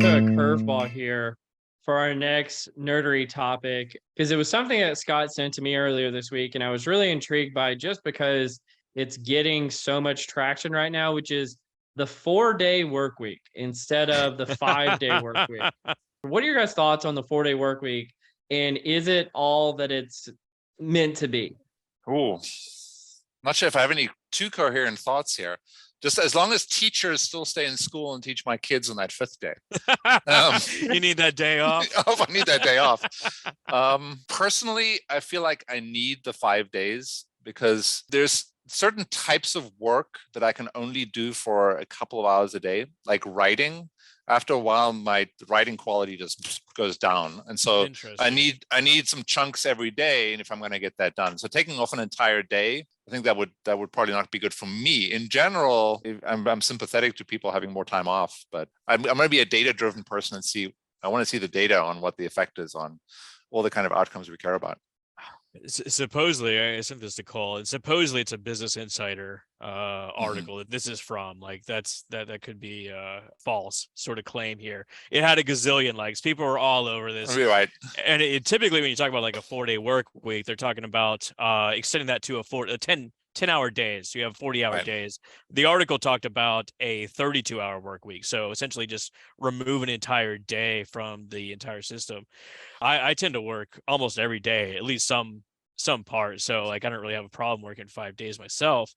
throw a curveball here for our next nerdery topic because it was something that Scott sent to me earlier this week, and I was really intrigued by just because it's getting so much traction right now, which is the 4-day work week instead of the 5-day work week. What are your guys' thoughts on the 4-day work week, and is it all that it's meant to be? Ooh, not sure if I have any too coherent thoughts here. Just as long as teachers still stay in school and teach my kids on that 5th day. You need that day off? I need that day off. Personally, I feel like I need the 5 days because there's certain types of work that I can only do for a couple of hours a day, like writing. After a while, my writing quality just goes down. And so I need some chunks every day. And if I'm going to get that done, so taking off an entire day, I think that would probably not be good for me. In general, I'm sympathetic to people having more time off, but I'm going to be a data-driven person and I want to see the data on what the effect is on all the kind of outcomes we care about. Supposedly, I sent this to Cole, and supposedly it's a Business Insider article that this is from. Like that could be false sort of claim here. It had a gazillion likes. People were all over this. You're right. And it typically, when you talk about like a 4-day work week, they're talking about extending that to a 10-hour days. So you have 40-hour days. The article talked about a 32-hour work week. So essentially just remove an entire day from the entire system. I tend to work almost every day, at least some part. So like, I don't really have a problem working 5 days myself.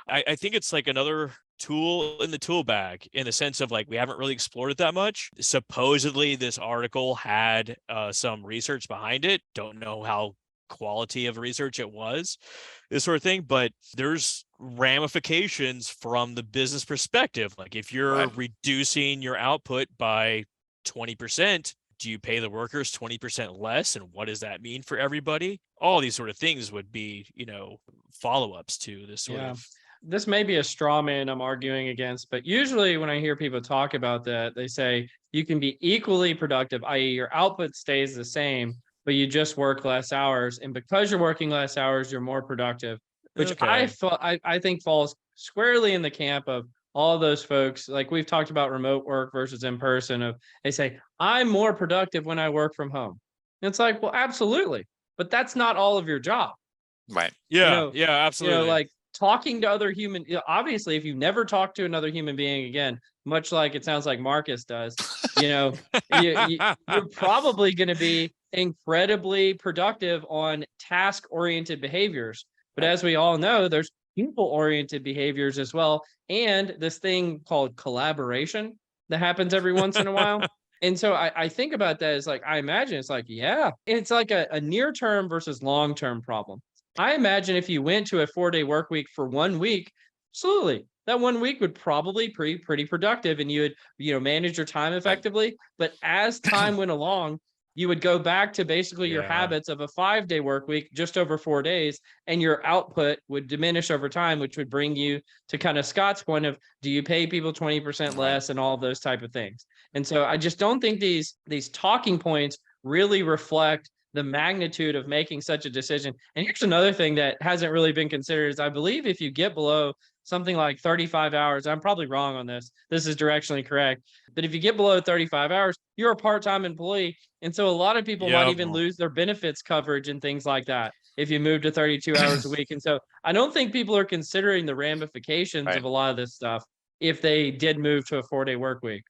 I think it's like another tool in the tool bag in the sense of like, we haven't really explored it that much. Supposedly this article had some research behind it. Don't know how quality of research it was, this sort of thing, but there's ramifications from the business perspective. Like if you're reducing your output by 20%, do you pay the workers 20% less? And what does that mean for everybody? All these sort of things would be, follow-ups to this sort of. This may be a straw man I'm arguing against, but usually when I hear people talk about that, they say you can be equally productive, i.e. your output stays the same, but you just work less hours. And because you're working less hours, you're more productive, which I think falls squarely in the camp of all those folks. Like we've talked about remote work versus in person. They say, I'm more productive when I work from home. And it's like, well, absolutely. But that's not all of your job. Right. Yeah. Yeah, absolutely. Like talking to other obviously, if you never talk to another human being again, much like it sounds like Marcus does, you're probably going to be incredibly productive on task-oriented behaviors. But as we all know, there's people-oriented behaviors as well. And this thing called collaboration that happens every once in a while. And so I think about that as like, I imagine it's like, it's like a near-term versus long-term problem. I imagine if you went to a 4-day work week for 1 week, absolutely, that 1 week would probably be pretty productive and you would, manage your time effectively. But as time went along, you would go back to basically your habits of a 5-day work week, just over 4 days, and your output would diminish over time, which would bring you to kind of Scott's point of, do you pay people 20% less and all of those type of things? And so I just don't think these talking points really reflect the magnitude of making such a decision. And here's another thing that hasn't really been considered is I believe if you get below something like 35 hours, I'm probably wrong on this. This is directionally correct. But if you get below 35 hours, you're a part-time employee. And so a lot of people might even lose their benefits coverage and things like that if you move to 32 hours a week. And so I don't think people are considering the ramifications of a lot of this stuff if they did move to a 4-day work week.